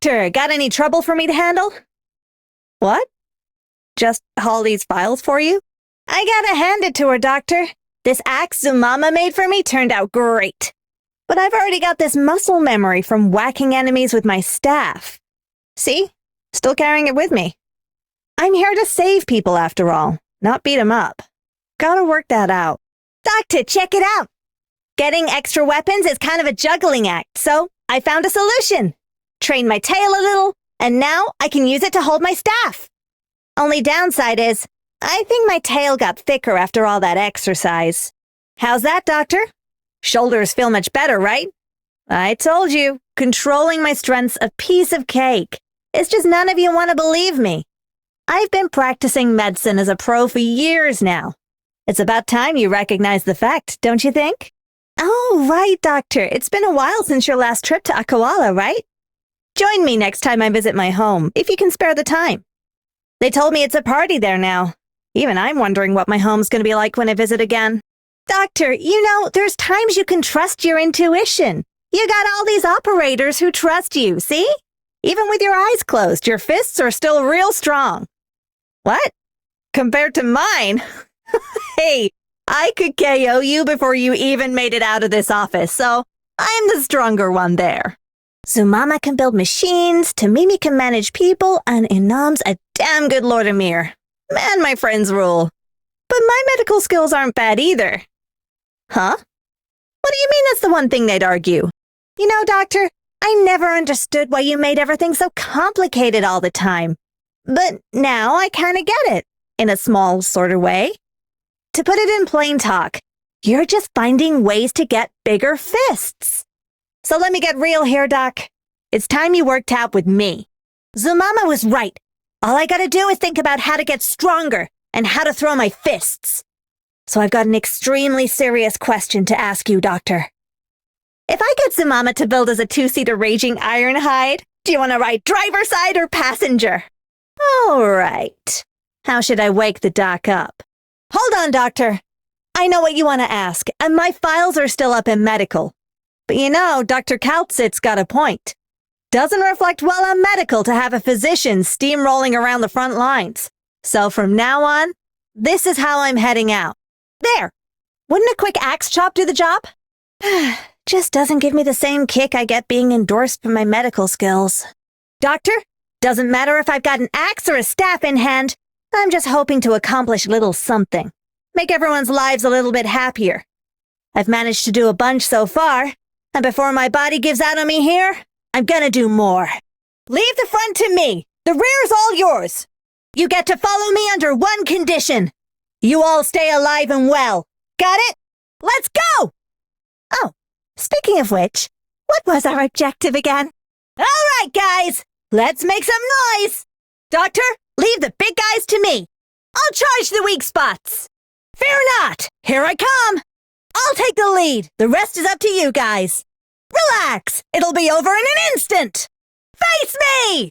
Doctor, got any trouble for me to handle? What? Just haul these files for you? I gotta hand it to her, Doctor. This axe Zumama made for me turned out great. But I've already got this muscle memory from whacking enemies with my staff. See? Still carrying it with me. I'm here to save people after all, not beat 'em up. Gotta work that out. Doctor, check it out. Getting extra weapons is kind of a juggling act, so I found a solution. Trained my tail a little, and now I can use it to hold my staff. Only downside is, I think my tail got thicker after all that exercise. How's that, Doctor? Shoulders feel much better, right? I told you, controlling my strength's a piece of cake. It's just none of you want to believe me. I've been practicing medicine as a pro for years now. It's about time you recognize the fact, don't you think? Oh, right, Doctor. It's been a while since your last trip to Akawala, right? Join me next time I visit my home, if you can spare the time. They told me it's a party there now. Even I'm wondering what my home's going to be like when I visit again. Doctor, you know, there's times you can trust your intuition. You got all these operators who trust you, see? Even with your eyes closed, your fists are still real strong. What? Compared to mine? Hey, I could KO you before you even made it out of this office, so I'm the stronger one there. Zumama can build machines, Tamimi can manage people, and Inam's a damn good Lord Amir. Man, my friends rule. But my medical skills aren't bad either. Huh? What do you mean that's the one thing they'd argue? You know, Doctor, I never understood why you made everything so complicated all the time. But now I kind of get it, in a small sort of way. To put it in plain talk, you're just finding ways to get bigger fists. So let me get real here, Doc. It's time you worked out with me. Zumama was right. All I gotta do is think about how to get stronger and how to throw my fists. So I've got an extremely serious question to ask you, Doctor. If I get Zumama to build as a 2-seater raging Ironhide, do you want to ride driver side or passenger? All right. How should I wake the doc up? Hold on, Doctor. I know what you want to ask, and my files are still up in medical. But you know, Dr. Kaltzit's got a point. Doesn't reflect well on medical to have a physician steamrolling around the front lines. So from now on, this is how I'm heading out. There! Wouldn't a quick axe chop do the job? Just doesn't give me the same kick I get being endorsed for my medical skills. Doctor, doesn't matter if I've got an axe or a staff in hand. I'm just hoping to accomplish a little something. Make everyone's lives a little bit happier. I've managed to do a bunch so far, and before my body gives out on me here, I'm gonna do more. Leave the front to me. The rear's all yours. You get to follow me under one condition. You all stay alive and well. Got it? Let's go! Oh, speaking of which, what was our objective again? All right, guys, let's make some noise. Doctor, leave the big guys to me. I'll charge the weak spots. Fear not, here I come. I'll take the lead. The rest is up to you guys. Relax, it'll be over in an instant. Face me!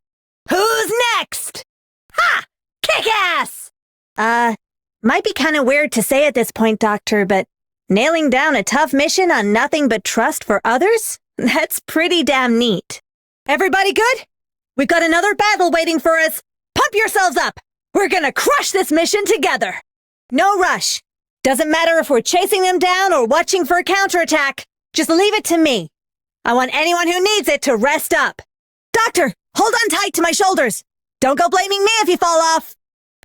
Who's next? Ha! Kick ass! Might be kind of weird to say at this point, Doctor, but nailing down a tough mission on nothing but trust for others? That's pretty damn neat. Everybody good? We've got another battle waiting for us. Pump yourselves up. We're gonna crush this mission together. No rush. Doesn't matter if we're chasing them down or watching for a counterattack. Just leave it to me. I want anyone who needs it to rest up. Doctor, hold on tight to my shoulders. Don't go blaming me if you fall off.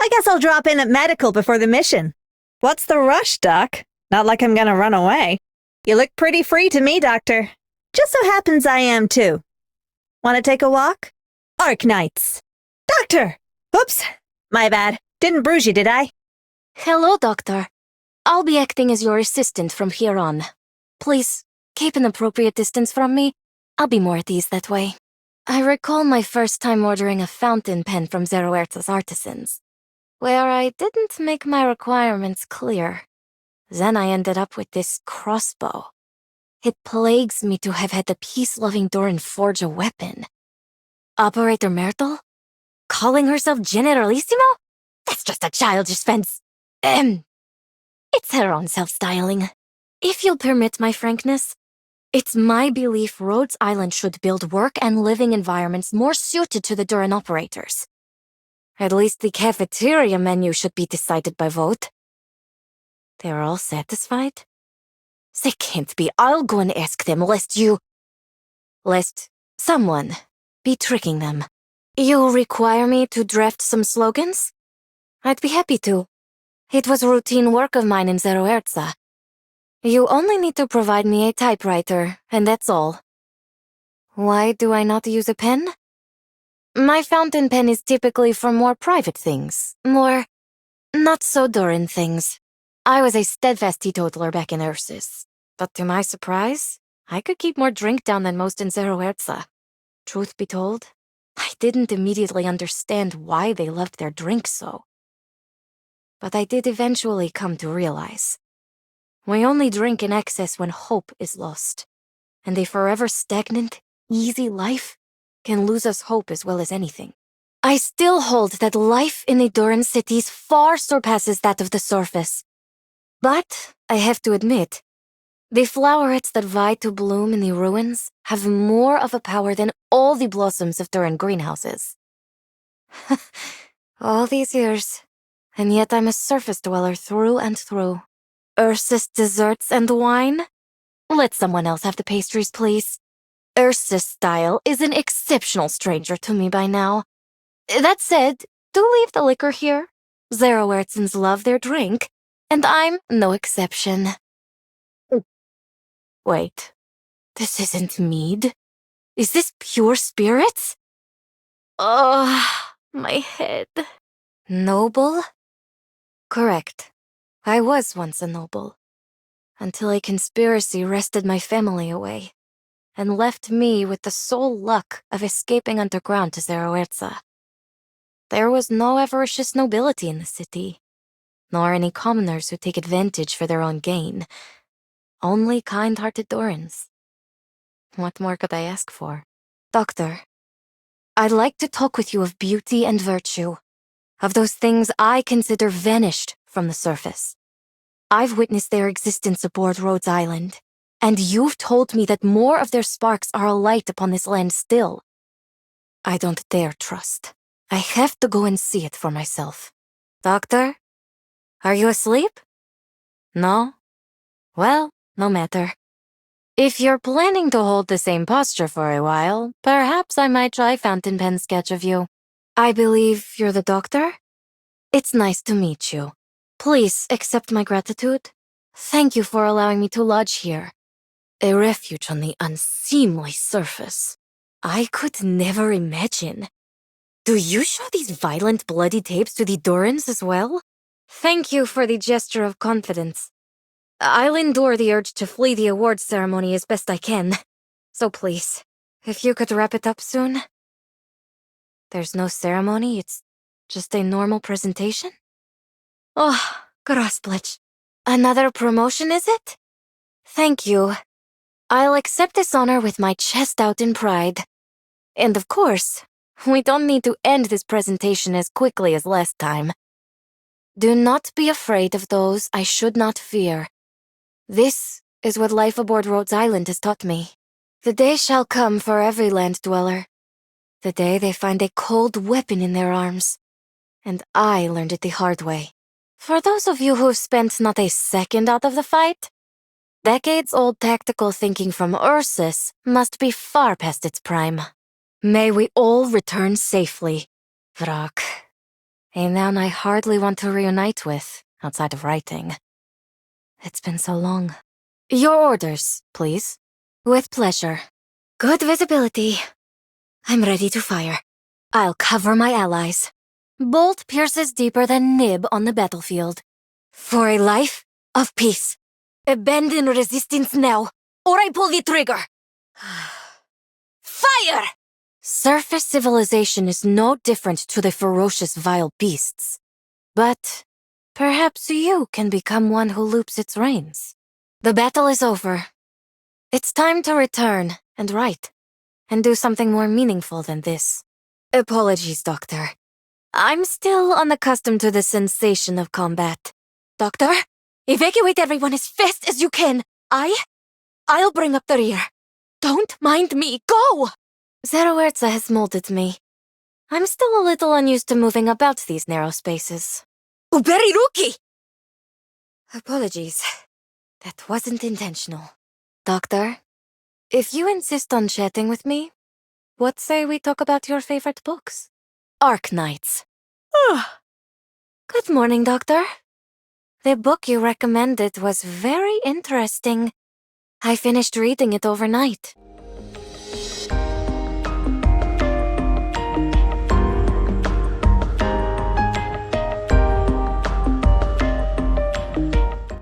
I guess I'll drop in at medical before the mission. What's the rush, Doc? Not like I'm gonna run away. You look pretty free to me, Doctor. Just so happens I am too. Want to take a walk? Arknights. Doctor! Oops, my bad. Didn't bruise you, did I? Hello, Doctor. I'll be acting as your assistant from here on. Please, keep an appropriate distance from me. I'll be more at ease that way. I recall my first time ordering a fountain pen from Zeroerta's artisans, where I didn't make my requirements clear. Then I ended up with this crossbow. It plagues me to have had the peace-loving Doran forge a weapon. Operator Myrtle? Calling herself Generalissimo? That's just a childish fence. It's her own self-styling. If you'll permit my frankness, It's my belief Rhodes Island should build work and living environments more suited to the Duran operators. At least the cafeteria menu should be decided by vote. They're all satisfied? They can't be. I'll go and ask them, lest someone be tricking them. You require me to draft some slogans? I'd be happy to. It was routine work of mine in Zero Erza. You only need to provide me a typewriter, and that's all. Why do I not use a pen? My fountain pen is typically for more private things, more not-so-Duran things. I was a steadfast teetotaler back in Ursus, but to my surprise, I could keep more drink down than most in Zero Erza. Truth be told, I didn't immediately understand why they loved their drink so. But I did eventually come to realize. We only drink in excess when hope is lost, and a forever stagnant, easy life can lose us hope as well as anything. I still hold that life in the Duran cities far surpasses that of the surface. But, I have to admit, the flowerets that vie to bloom in the ruins have more of a power than all the blossoms of Duran greenhouses. All these years, and yet I'm a surface dweller through and through. Ursus desserts and wine? Let someone else have the pastries, please. Ursus style is an exceptional stranger to me by now. That said, do leave the liquor here. Zeroertsans love their drink, and I'm no exception. Wait, this isn't mead? Is this pure spirits? Oh, my head. Noble? Correct. I was once a noble, until a conspiracy wrested my family away, and left me with the sole luck of escaping underground to Zero Erza. There was no avaricious nobility in the city, nor any commoners who take advantage for their own gain. Only kind-hearted Durans. What more could I ask for? Doctor, I'd like to talk with you of beauty and virtue, of those things I consider vanished from the surface. I've witnessed their existence aboard Rhodes Island, and you've told me that more of their sparks are alight upon this land still. I don't dare trust. I have to go and see it for myself. Doctor? Are you asleep? No? Well, no matter. If you're planning to hold the same posture for a while, perhaps I might try fountain pen sketch of you. I believe you're the doctor? It's nice to meet you. Please accept my gratitude. Thank you for allowing me to lodge here. A refuge on the unseemly surface. I could never imagine. Do you show these violent, bloody tapes to the Durans as well? Thank you for the gesture of confidence. I'll endure the urge to flee the awards ceremony as best I can. So please, if you could wrap it up soon. There's no ceremony, it's just a normal presentation? Oh, Grosplech. Another promotion, is it? Thank you. I'll accept this honor with my chest out in pride. And of course, we don't need to end this presentation as quickly as last time. Do not be afraid of those I should not fear. This is what life aboard Rhodes Island has taught me. The day shall come for every land dweller. The day they find a cold weapon in their arms. And I learned it the hard way. For those of you who've spent not a second out of the fight, decades-old tactical thinking from Ursus must be far past its prime. May we all return safely, Vrak. A noun I hardly want to reunite with, outside of writing. It's been so long. Your orders, please. With pleasure. Good visibility. I'm ready to fire. I'll cover my allies. Bolt pierces deeper than nib on the battlefield. For a life of peace. Abandon resistance now, or I pull the trigger. Fire! Surface civilization is no different to the ferocious vile beasts. But perhaps you can become one who loops its reins. The battle is over. It's time to return and write, and do something more meaningful than this. Apologies, Doctor. I'm still unaccustomed to the sensation of combat. Doctor, evacuate everyone as fast as you can. I'll bring up the rear. Don't mind me. Go! Zerawerza has molded me. I'm still a little unused to moving about these narrow spaces. Uberi Ruki! Apologies. That wasn't intentional. Doctor, if you insist on chatting with me, what say we talk about your favorite books? Arknights. Good morning, Doctor. The book you recommended was very interesting. I finished reading it overnight.